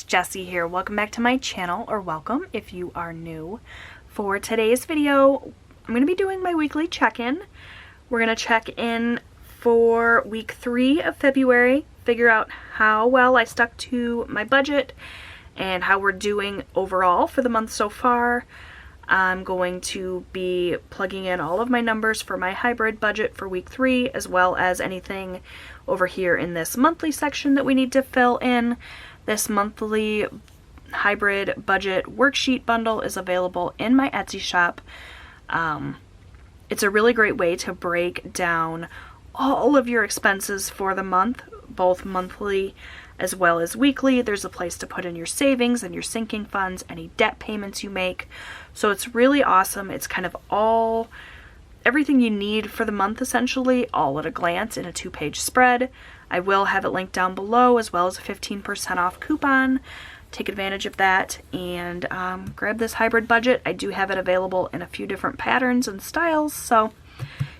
Jessie here. Welcome back to my channel, or welcome if you are new. For today's video, I'm going to be doing my weekly check-in. We're going to check in for week 3 of February, figure out how well I stuck to my budget and how we're doing overall for the month so far. I'm going to be plugging in all of my numbers for my hybrid budget for week 3, as well as anything over here in this monthly section that we need to fill in. This monthly hybrid budget worksheet bundle is available in my Etsy shop. It's a really great way to break down all of your expenses for the month, both monthly as well as weekly. There's a place to put in your savings and your sinking funds, any debt payments you make. So it's really awesome. It's kind of everything you need for the month, essentially, all at a glance in a 2-page spread. I will have it linked down below, as well as a 15% off coupon. Take advantage of that and grab this hybrid budget. I do have it available in a few different patterns and styles, so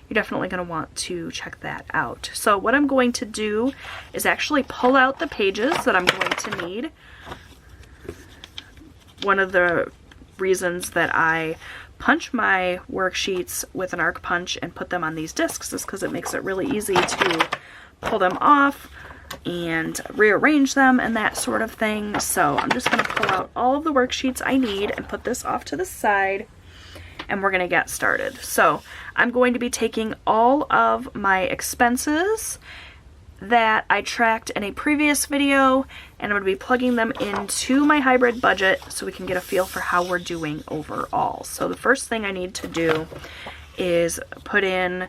you're definitely going to want to check that out. So what I'm going to do is actually pull out the pages that I'm going to need. One of the reasons that I punch my worksheets with an arc punch and put them on these discs is because it makes it really easy to pull them off and rearrange them and that sort of thing. So I'm just going to pull out all of the worksheets I need and put this off to the side, and we're going to get started. So I'm going to be taking all of my expenses that I tracked in a previous video, and I'm going to be plugging them into my hybrid budget so we can get a feel for how we're doing overall. So the first thing I need to do is put in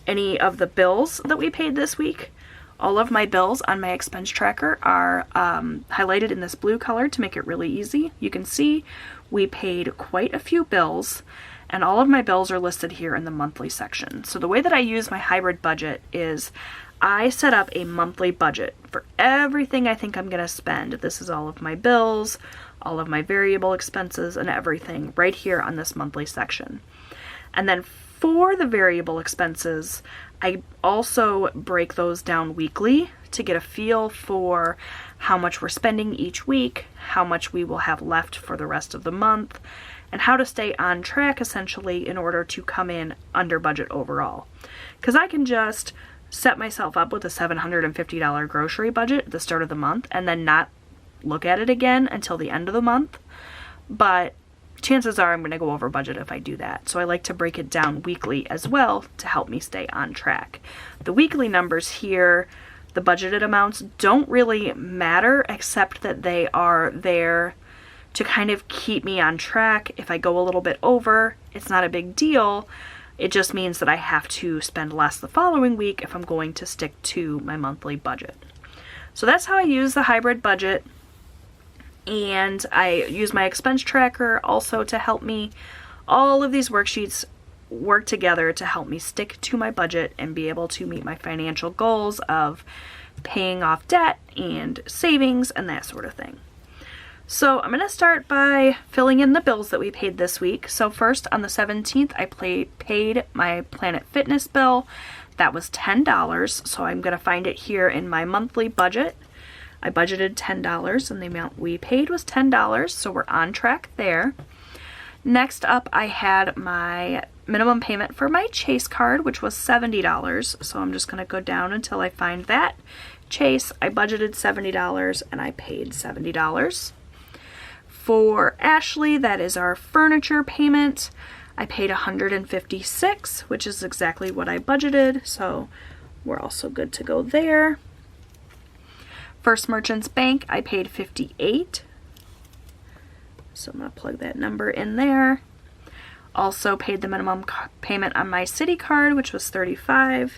any of the bills that we paid this week. All of my bills on my expense tracker are highlighted in this blue color to make it really easy. You can see we paid quite a few bills, and all of my bills are listed here in the monthly section. So the way that I use my hybrid budget is I set up a monthly budget for everything I think I'm going to spend. This is all of my bills, all of my variable expenses, and everything right here on this monthly section. And then for the variable expenses, I also break those down weekly to get a feel for how much we're spending each week, how much we will have left for the rest of the month, and how to stay on track essentially in order to come in under budget overall. Because I can just set myself up with a $750 grocery budget at the start of the month and then not look at it again until the end of the month. But chances are I'm going to go over budget if I do that. So I like to break it down weekly as well to help me stay on track. The weekly numbers here, the budgeted amounts, don't really matter except that they are there to kind of keep me on track. If I go a little bit over, it's not a big deal. It just means that I have to spend less the following week if I'm going to stick to my monthly budget. So that's how I use the hybrid budget. And I use my expense tracker also to help me. All of these worksheets work together to help me stick to my budget and be able to meet my financial goals of paying off debt and savings and that sort of thing. So I'm going to start by filling in the bills that we paid this week. So first, on the 17th, I paid my Planet Fitness bill. That was $10. So I'm going to find it here in my monthly budget. I budgeted $10 and the amount we paid was $10, so we're on track there. Next up, I had my minimum payment for my Chase card, which was $70. So I'm just going to go down until I find that. Chase, I budgeted $70 and I paid $70. For Ashley, that is our furniture payment. I paid $156, which is exactly what I budgeted, so we're also good to go there. First Merchants Bank, I paid $58. So I'm going to plug that number in there. Also paid the minimum payment on my City card, which was $35.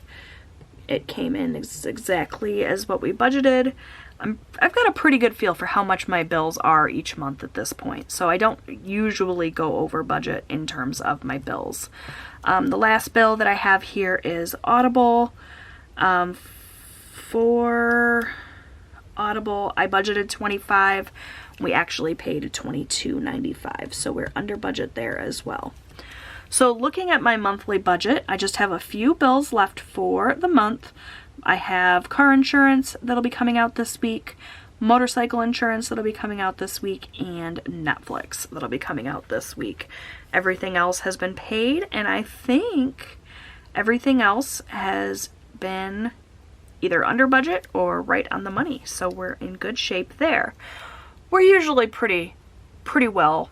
It came in exactly as what we budgeted. I've got a pretty good feel for how much my bills are each month at this point, so I don't usually go over budget in terms of my bills. The last bill that I have here is Audible. For Audible, I budgeted $25. We actually paid $22.95, so we're under budget there as well. So looking at my monthly budget, I just have a few bills left for the month. I have car insurance that'll be coming out this week, motorcycle insurance that'll be coming out this week, and Netflix that'll be coming out this week. Everything else has been paid, and I think everything else has been either under budget or right on the money, so we're in good shape there. We're usually pretty well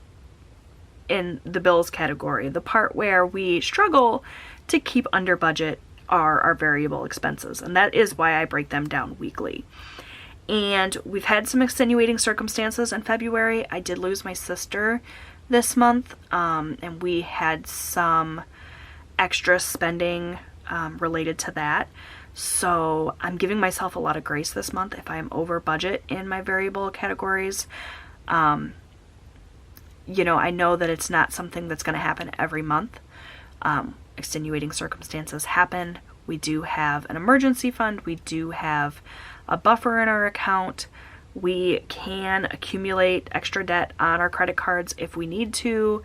in the bills category. The part where we struggle to keep under budget are our variable expenses, and that is why I break them down weekly. And we've had some extenuating circumstances in February. I did lose my sister this month, and we had some extra spending related to that. So I'm giving myself a lot of grace this month if I'm over budget in my variable categories. You know, I know that it's not something that's going to happen every month. Extenuating circumstances happen. We do have an emergency fund. We do have a buffer in our account. We can accumulate extra debt on our credit cards if we need to.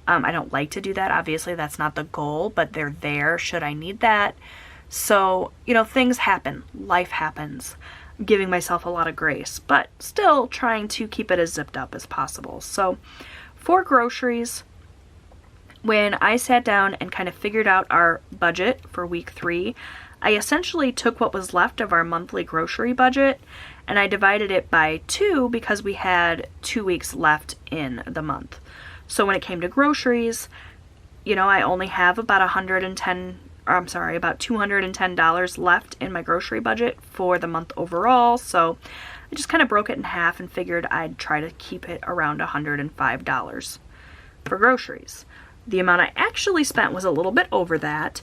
I don't like to do that. Obviously, that's not the goal, but they're there should I need that. So, you know, things happen. Life happens. I'm giving myself a lot of grace, but still trying to keep it as zipped up as possible. So, for groceries, when I sat down and kind of figured out our budget for week 3, I essentially took what was left of our monthly grocery budget and I divided it by 2 because we had 2 weeks left in the month. So when it came to groceries, you know, I only have about about $210 left in my grocery budget for the month overall. So I just kind of broke it in half and figured I'd try to keep it around $105 for groceries. The amount I actually spent was a little bit over that.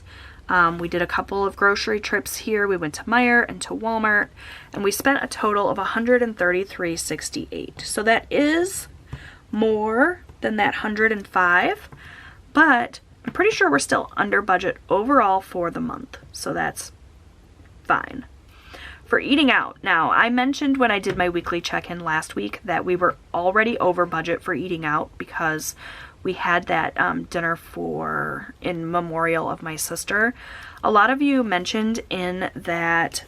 We did a couple of grocery trips here. We went to Meijer and to Walmart, and we spent a total of $133.68. So that is more than that $105, but I'm pretty sure we're still under budget overall for the month. So that's fine. For eating out, now I mentioned when I did my weekly check-in last week that we were already over budget for eating out because we had that dinner in memorial of my sister. A lot of you mentioned in that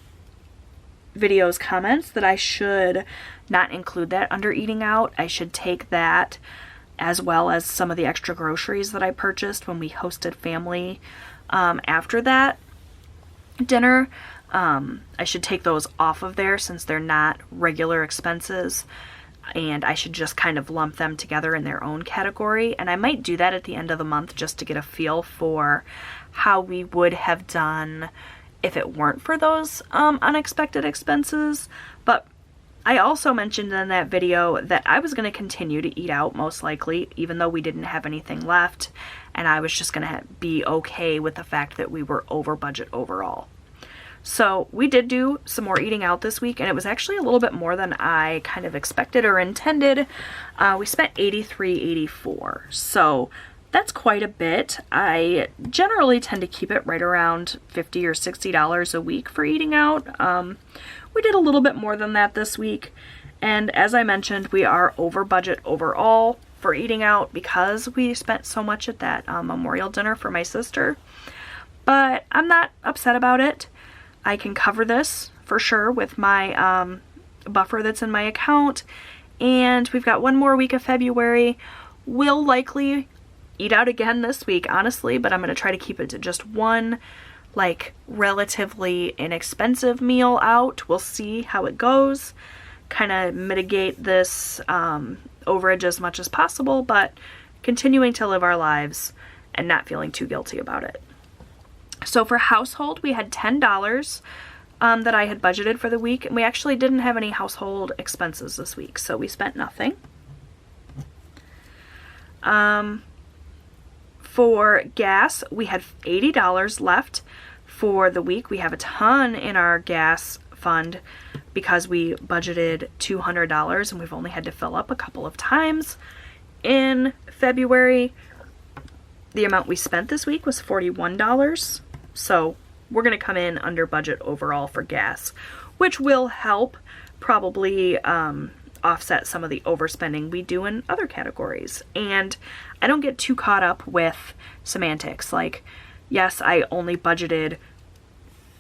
video's comments that I should not include that under eating out. I should take that as well as some of the extra groceries that I purchased when we hosted family after that dinner. I should take those off of there since they're not regular expenses, and I should just kind of lump them together in their own category. And I might do that at the end of the month just to get a feel for how we would have done if it weren't for those unexpected expenses. But I also mentioned in that video that I was going to continue to eat out most likely, even though we didn't have anything left, and I was just going to be okay with the fact that we were over budget overall. So we did do some more eating out this week, and it was actually a little bit more than I kind of expected or intended. We spent $83.84, so that's quite a bit. I generally tend to keep it right around $50 or $60 a week for eating out. We did a little bit more than that this week, and as I mentioned, we are over budget overall for eating out because we spent so much at that memorial dinner for my sister. But I'm not upset about it. I can cover this for sure with my buffer that's in my account, and we've got one more week of February. We'll likely eat out again this week, honestly, but I'm going to try to keep it to just one, like, relatively inexpensive meal out. We'll see how it goes. Kind of mitigate this overage as much as possible, but continuing to live our lives and not feeling too guilty about it. So for household, we had $10 that I had budgeted for the week, and we actually didn't have any household expenses this week, so we spent nothing. For gas, we had $80 left for the week. We have a ton in our gas fund because we budgeted $200, and we've only had to fill up a couple of times in February. The amount we spent this week was $41. So we're going to come in under budget overall for gas, which will help probably offset some of the overspending we do in other categories. And I don't get too caught up with semantics. Like, yes, I only budgeted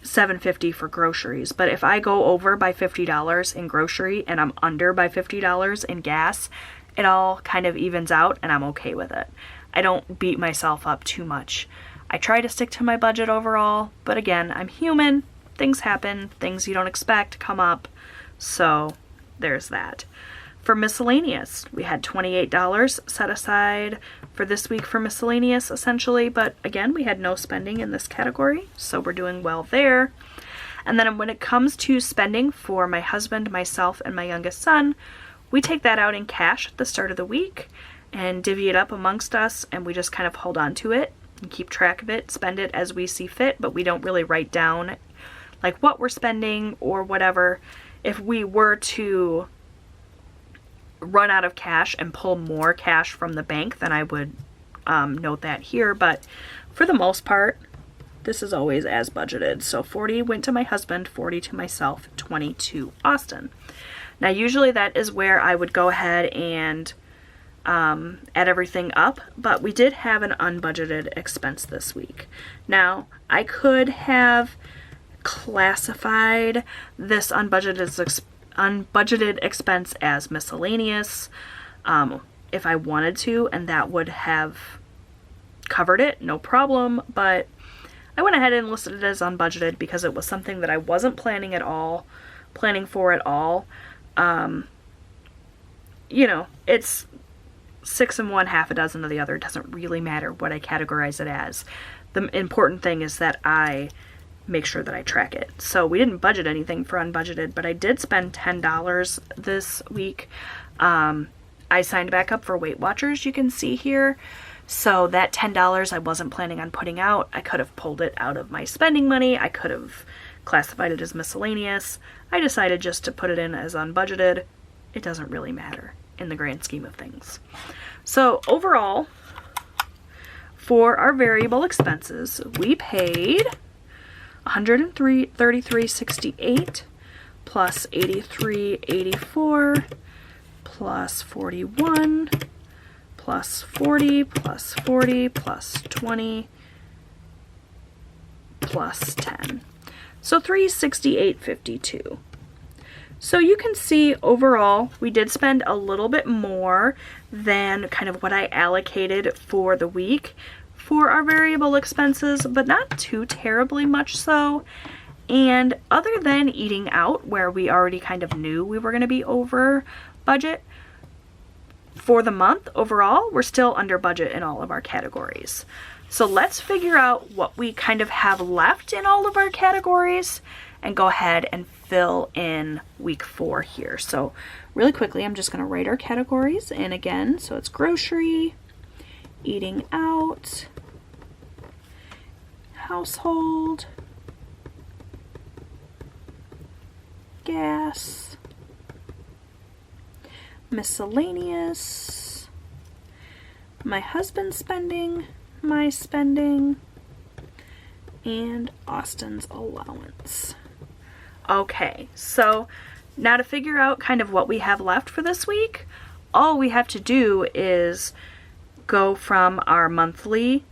$7.50 for groceries. But if I go over by $50 in grocery and I'm under by $50 in gas, it all kind of evens out and I'm okay with it. I don't beat myself up too much. I try to stick to my budget overall, but again, I'm human. Things happen, things you don't expect come up. So there's that. For miscellaneous, we had $28 set aside for this week for miscellaneous essentially, but again, we had no spending in this category, so we're doing well there. And then when it comes to spending for my husband, myself, and my youngest son, we take that out in cash at the start of the week and divvy it up amongst us, and we just kind of hold on to it and keep track of it, spend it as we see fit, but we don't really write down like what we're spending or whatever. If we were to run out of cash and pull more cash from the bank, then I would note that here, but for the most part, this is always as budgeted. So 40 went to my husband, 40 to myself, 20 to Austin. Now usually that is where I would go ahead and add everything up, but we did have an unbudgeted expense this week. Now I could have classified this unbudgeted expense as miscellaneous if I wanted to, and that would have covered it, no problem, but I went ahead and listed it as unbudgeted because it was something that I wasn't planning for at all. You know, it's 6 in one, half a dozen of the other. It doesn't really matter what I categorize it as. The important thing is that I make sure that I track it. So we didn't budget anything for unbudgeted, but I did spend $10 this week. I signed back up for Weight Watchers, you can see here. So that $10 I wasn't planning on putting out. I could have pulled it out of my spending money. I could have classified it as miscellaneous. I decided just to put it in as unbudgeted. It doesn't really matter in the grand scheme of things. So overall, for our variable expenses, we paid $133.68 plus $83.84 plus 41 plus 40 plus 40 plus 20 plus 10. So $368.52. So you can see overall we did spend a little bit more than kind of what I allocated for the week for our variable expenses, but not too terribly much so. And other than eating out, where we already kind of knew we were going to be over budget, for the month overall, we're still under budget in all of our categories. So let's figure out what we kind of have left in all of our categories and go ahead and fill in week 4 here. So really quickly, I'm just going to write our categories in again. So it's grocery, eating out, household, gas, miscellaneous, my husband's spending, my spending, and Austin's allowance. Okay, so now to figure out kind of what we have left for this week, all we have to do is go from our monthly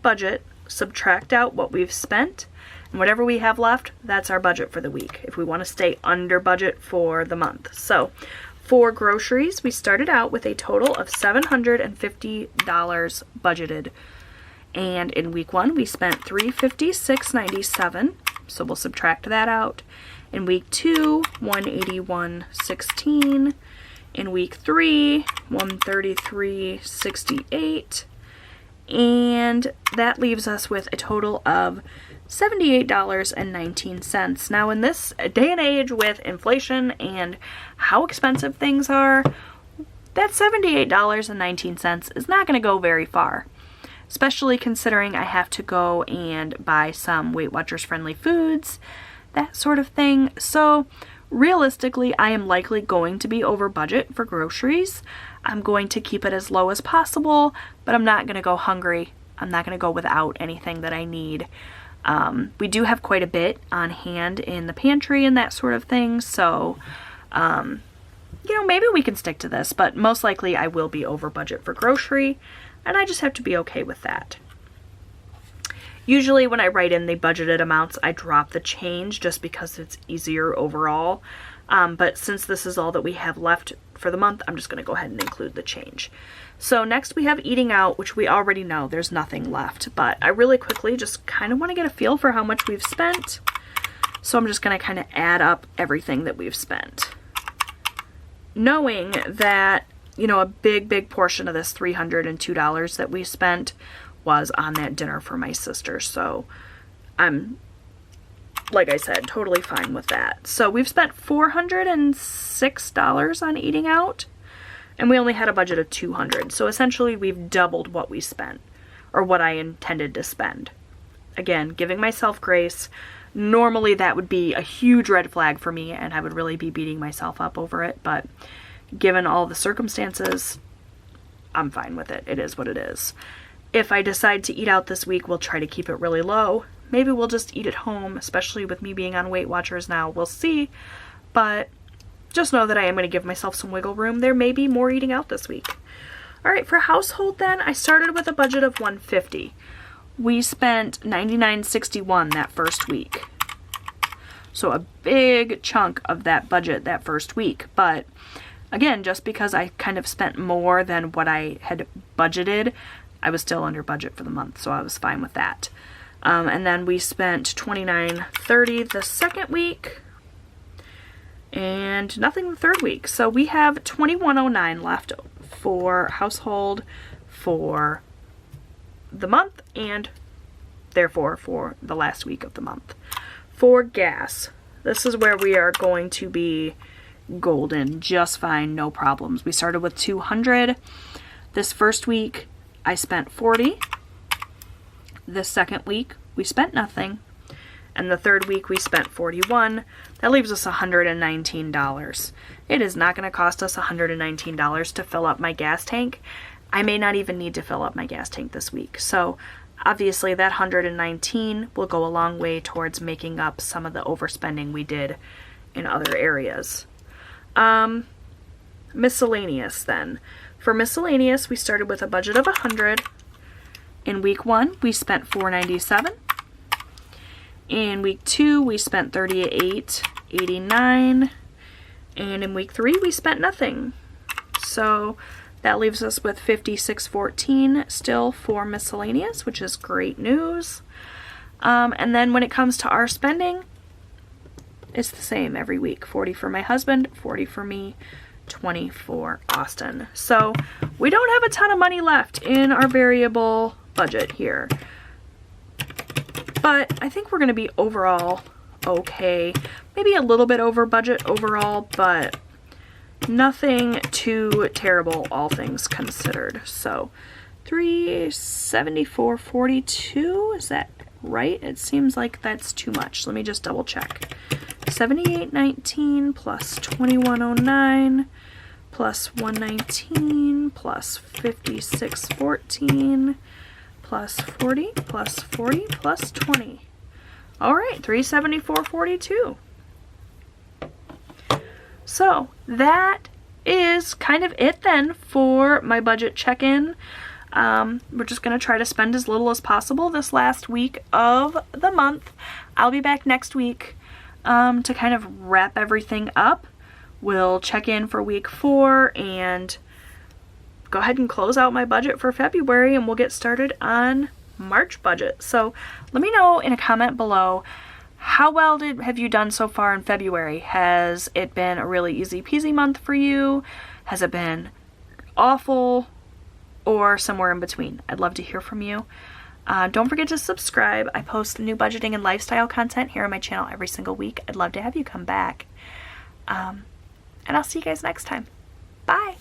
budget, subtract out what we've spent, and whatever we have left, that's our budget for the week if we want to stay under budget for the month. So for groceries, we started out with a total of $750 budgeted. And in week 1, we spent $356.97. So we'll subtract that out. In week 2, $181.16. In week 3, $133.68. And that leaves us with a total of $78.19. Now in this day and age with inflation and how expensive things are, that $78.19 is not going to go very far, especially considering I have to go and buy some Weight Watchers friendly foods, that sort of thing. So realistically, I am likely going to be over budget for groceries. I'm going to keep it as low as possible, but I'm not going to go hungry. I'm not going to go without anything that I need. We do have quite a bit on hand in the pantry and that sort of thing, so, you know, maybe we can stick to this, but most likely I will be over budget for grocery, and I just have to be okay with that. Usually when I write in the budgeted amounts, I drop the change just because it's easier overall. But since this is all that we have left for the month, I'm just going to go ahead and include the change. So next we have eating out, which we already know there's nothing left, but I really quickly just kind of want to get a feel for how much we've spent. So I'm just going to kind of add up everything that we've spent, knowing that, you know, a big portion of this $302 that we spent was on that dinner for my sister. So I'm, like I said, totally fine with that. So we've spent $406 on eating out, and we only had a budget of $200. So essentially we've doubled what we spent, or what I intended to spend. Again, giving myself grace. Normally that would be a huge red flag for me, and I would really be beating myself up over it, but given all the circumstances, I'm fine with it. It is what it is. If I decide to eat out this week, we'll try to keep it really low. Maybe we'll just eat at home, especially with me being on Weight Watchers now. We'll see. But just know that I am going to give myself some wiggle room. There may be more eating out this week. All right, for household then, I started with a budget of $150. We spent $99.61 that first week. So a big chunk of that budget that first week. But again, just because I kind of spent more than what I had budgeted, I was still under budget for the month, so I was fine with that. And then we spent $29.30 the second week, and nothing the third week. So we have $21.09 left for household for the month, and therefore for the last week of the month. For gas, this is where we are going to be golden, just fine, no problems. We started with $200. This first week I spent $40. The second week we spent nothing, and the third week we spent $41. That leaves us $119. It is not going to cost us $119 to fill up my gas tank. I may not even need to fill up my gas tank this week. So obviously that $119 will go a long way towards making up some of the overspending we did in other areas. Miscellaneous then. For miscellaneous, we started with a budget of $100. In week 1, we spent $497. In week 2, we spent $38.89. And in week 3, we spent nothing. So that leaves us with $56.14 still for miscellaneous, which is great news. And then when it comes to our spending, it's the same every week. 40 for my husband, 40 for me, 20 for Austin. So we don't have a ton of money left in our variable budget here. But I think we're going to be overall okay. Maybe a little bit over budget overall, but nothing too terrible, all things considered. So $374.42, is that right? It seems like that's too much. Let me just double check. $78.19 plus $21.09 plus $119 plus $56.14 plus 40 plus 40 plus 20. All right, $374.42. So that is kind of it then for my budget check-in. We're just going to try to spend as little as possible this last week of the month. I'll be back next week to kind of wrap everything up. We'll check in for week 4 and go ahead and close out my budget for February, and we'll get started on March budget. So let me know in a comment below, how well have you done so far in February? Has it been a really easy peasy month for you? Has it been awful, or somewhere in between? I'd love to hear from you. Don't forget to subscribe. I post new budgeting and lifestyle content here on my channel every single week. I'd love to have you come back. And I'll see you guys next time. Bye!